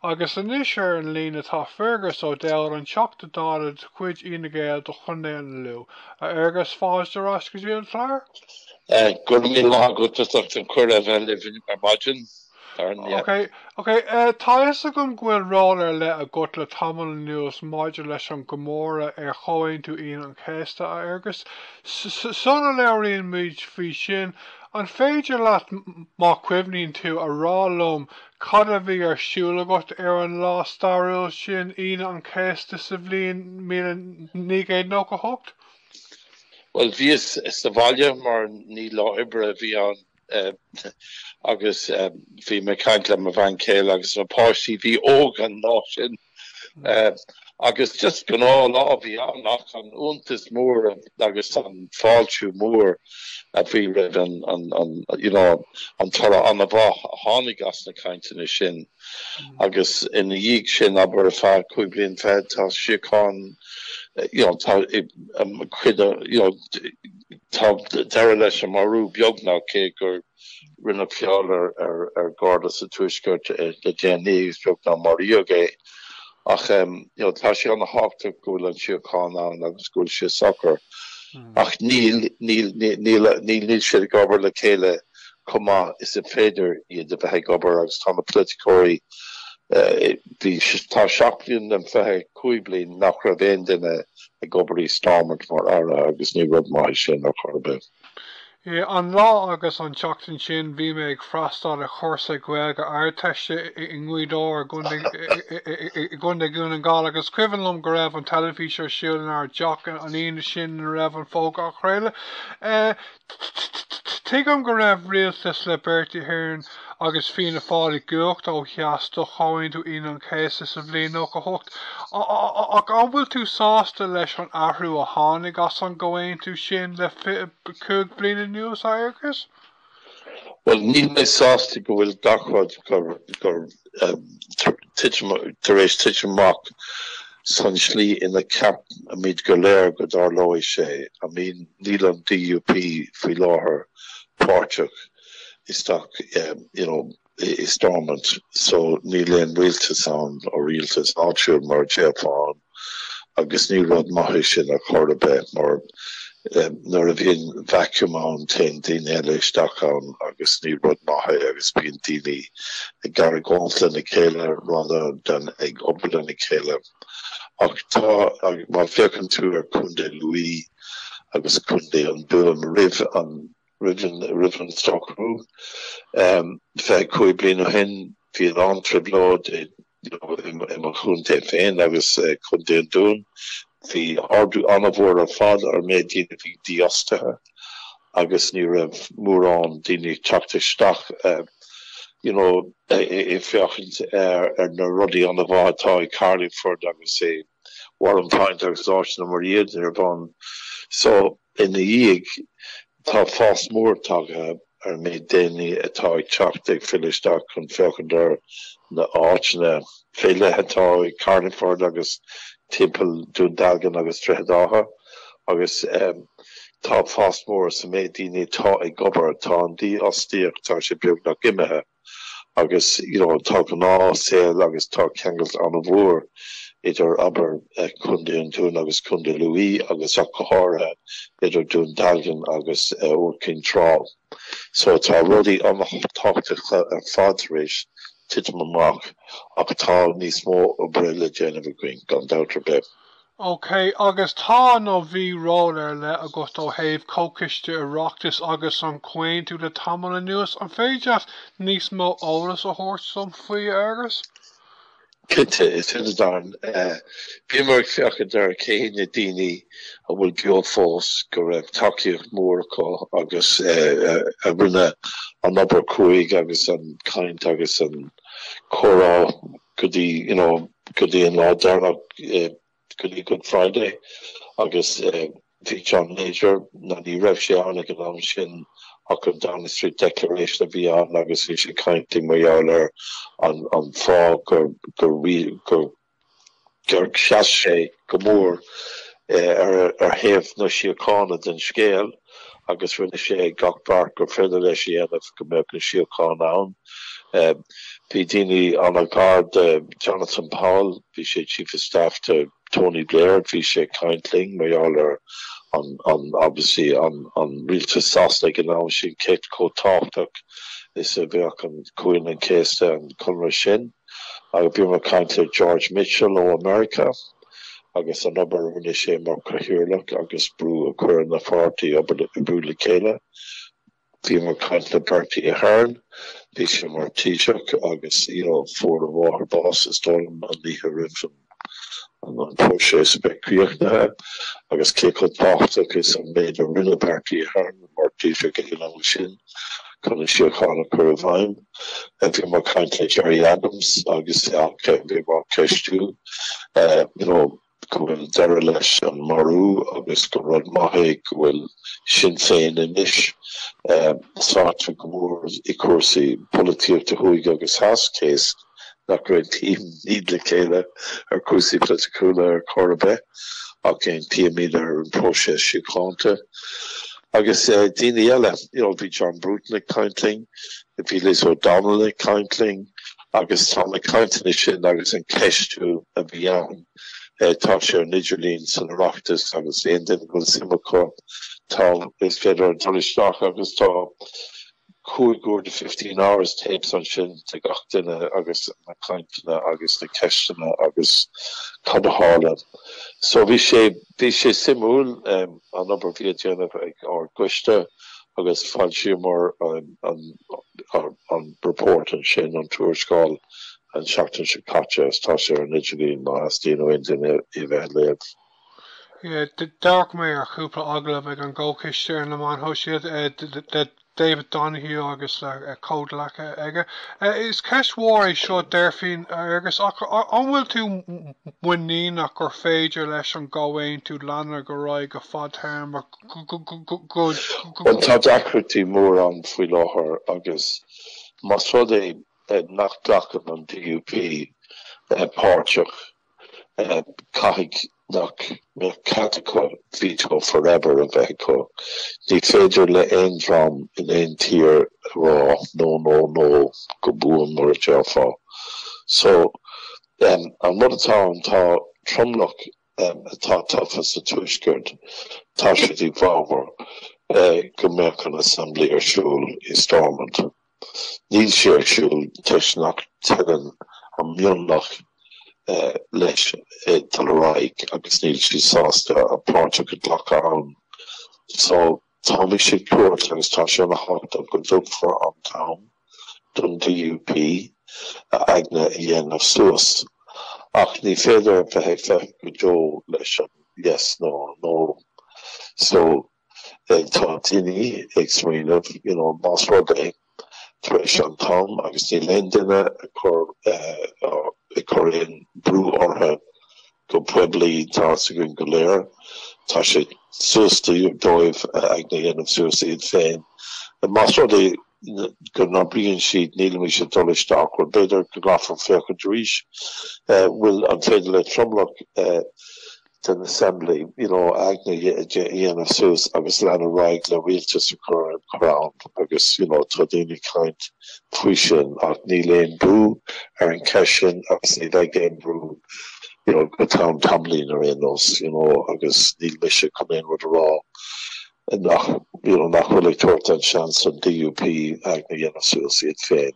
agus inis ar an lína tá Fergus O'Dowd an teachta dála chuid ina Gael do chundé an lú. Agus fáis de ras go dtíon chlár? Good mí lá go just an Cúrsaí a living imagine. Okay. Tá is a gon ghfuil ráir le a gut le tamil nuas maidir leis an Comóradh ar Comhaontú Aoine an Chéasta agus sona leiríonn muid fao sin an féidir leat má cuimhníonn tú a rálum cad a bhí ar siúla got ar an lá starúil sin Aoine an Chéasta sa bhliain 1998? Well, vís sa bhaile mar ní láibre bhí an agus bhí me caint le a bhain céil agus an páistí bhí ógan ná sin agus just gan á lá bhí nach an úntas mór agus an fáiltiú mór a bhí rih an tara an a bha tháinig as na cainteanna sin agus ina dhéag sin aber a fear chuig bliain fed tá siocán Darren leis an marú beagná cé gur rinne fiáil ar garda sa tuisgurt le déanaíos beagná Raidió ach tá sé an na háta gúil an siocán an agus gúil sé soccer ach níl sé gobar le chéile comá is a féidir iad a bheith gobar agus tá na politicóirí tá seachblion an fethe cúig bliain nach ra bhéin duine a gobarí stámart mar ara agus ní rud mai sin nach chorbe. An lá agus an teachtain sin bhí mé ag freastáil a Chúrsaí Gaeilge airteiste i ngúdóir gunda gún an gáil agus cuimhnlumm go raibh an telefísir siúlan ar deach an aoine sin raibh an fóg a chréile. Tuigim go raibh rialtas le Bertie Hearn agus Fianna Fáil Guacht ó Chéasta Comhaontú Aoine an Chéasta sa bhliain 98. Ach an bhfuil tú sásta leis an ahrú a tháinig as an Comhaontú sin le 5 bliain nuas agus? Well, níl mé sásta go bhfuil dachfad gur taréis tiitimach san slí ina cap a míid go léir go dar lóis sé. I mean, níl an DUP faoi láthair páirteach is is dormant, so níl éon rialtas an ó rialtas áitiúil mar déapáin agus ní rud maithí sin a chorbe mar nuair a bhíonn vacuum an taon daoine eile isteach ann agus ní rud maithí agus bíonn daoine ag gar gántla na chéile rather than ag obair na chéile. Ach tá má bheadcann tú ar chundé Louis agus chundé an buam rih an Riven Stockrú. Fe cúig bliain ó hin bhí an antribláid i mar chunté féin agus chundé an dún. Bhí ardú anmhór ar fad ar méid daoine bhí díostathe agus ní raibh mórán daoine teachtasteach i feochant ar na rudaí an bhatá i Carlingford agus é Warren Pint agus áisina mar iad ar bhain. So ina dhéag tá fás mór tagtha ar méid déanaí atá ag teacht ag filisteach chun feochant na áitina féile atá i Carlingford agus timpeall Dundalgan agus Trehedáha agus tá fás mór sa méid daoine tá ag gobar tá an dí ostíoch tá sé beag nach imethe agus tá go ná saoil agus tá ceangailt an bhór idir aber chundé an dún agus chundé Louis agus a cóthátha idir Dundalgan agus Orcin Trá. So tá rudaí an táchta ar fad éis titim amach ach tá níos mó ó breile déanamh going gan dátar be. Okay, agus tá nó bhí ráir le agus ó thaobh cócaiste Oireachtas agus an Comhaontú le tamil nuas an féidir níos mó óras a thuirt san faoi agus? Kinte is Darren. Bhí mar feachcha ar céine daoine a bhfuil beag fós go raibh takeíocht mór acu agus a rinne an obair cuaig agus an caint agus an chorá go dtí an lá Darren go dtí Good Friday agus bhí John Major na ní raibh sé anna go an sin ach an Downing Street Declaration a bhí an agus bhí sé cainting mar an fá gur cheas sé go mór ar thaobh na siocána den scéal agus rinne sé gach bar gur féidir leis dhéanamh go mbeadh na siocána ann. Dini on a guard Jonathan Powell, Vishay Chief of Staff to Tony Blair, Vishay Kindling, Mayaler on obviously on real to sauce like now she Kate Co talk is a bit on Queen and Chéasta and Comóradh Shin. I'll be my kind to George Mitchell o America. I guess a number of initiate more Cahirlock, I guess brew a queer in the 40 up at Brule Kayla. Be more kind to Bertie Ahern, Bishop more Taoiseach, I guess, for the water boss is done on the Horizon. And on Porsche Spectriachta, I guess Keiko Talk is a made a real Bertie Ahern, more Taoiseach along Shin. Can she call a Cúrsaí? And be more kind to Jerry Adams, I guess, be more Chéasta, Gael Darren leis an marú agus go rud maithe gohfuil Sinn Féin inis sáte gomóradh I Cúrsaí polaitíochta Aoige agus Chéasta nach raibh tíim níd le chéile ar Cúrsaí polaitíochta ar Comóradh ach cén tíimid ar an próisis Chomhaontú agus daoine eile bhí John Bruton ag caintling bhí Fergus O'Dowd ag caintling agus tá ag caintling sin agus an Chéasta a bhíán tá sé Nidirlín san Oireachtas agus éon duine go simachá tá is féidir an tulisteach agus tá cúig de 15 hours tapes an sin te gach duine agus na caintena agus na ceistena agus cadahála. So bhí sé simúil an number bhí déanamh ag ar Gcuiste agus fan siomar an report an sin an túairscáil an seachtain se caite as tá sé ar Nidirlín má as díanamh aon duine I bheith léamh. Dark mé ar chúpla aglah ag an ggóciste ar na man siad David Donahue agus le cód lecha aige. Is ceismhór é seo deirfín agus an bhfuil tú muíach gur féidir leis an gáhain tú leanar go raibh go fadtharm go. Tá deacrutí mór an faoi láthair agus más rud é nach glachan an DUP páirteach caithfidh nach mé catacol veto forever a vehicle. Ní féidir le ein drum in ein tier rá no go buan mar a So an mutá tá tromlach atá tafas a tuisgurt tá sé dí bháhar go meach an assembly ar siúl I Stormont. Níl sé siúl teis nach tegan an mionnach leis talraig agus níl si sásta a páirte go dlacha an. So tá mé sé cuairt agus tá sé na háta go dúb for an town dun DUP a aigna I dhéanamh suas. Ach ní féidir bheith go dó leis an yes, no. So tá daoine ag smaoinmh, más rud é treis an town agus ní leon duine a chur in brú ortha go pueblí tá sa gon go léir tá sé suastaí dóibh ag na dhéanamh suas iad féin. Más rud é gur ná bliain siad níl mí sé tulisteach chuir beidir go gafar féocha dríis bhfuil an féidir le tromlach den assembly, ag na dhéanamh suas agus leanna raig le rialtas a chur an Crown agus tá daoine caint faoi sin ach ní léon brú ar an ceisisin agus ní ag éon brú go town tamlín ar éonos agus níl me se cum in rud a rá nach bhfuil ag tuairt an seans an DUP ag na dhéanamh suas iad féin.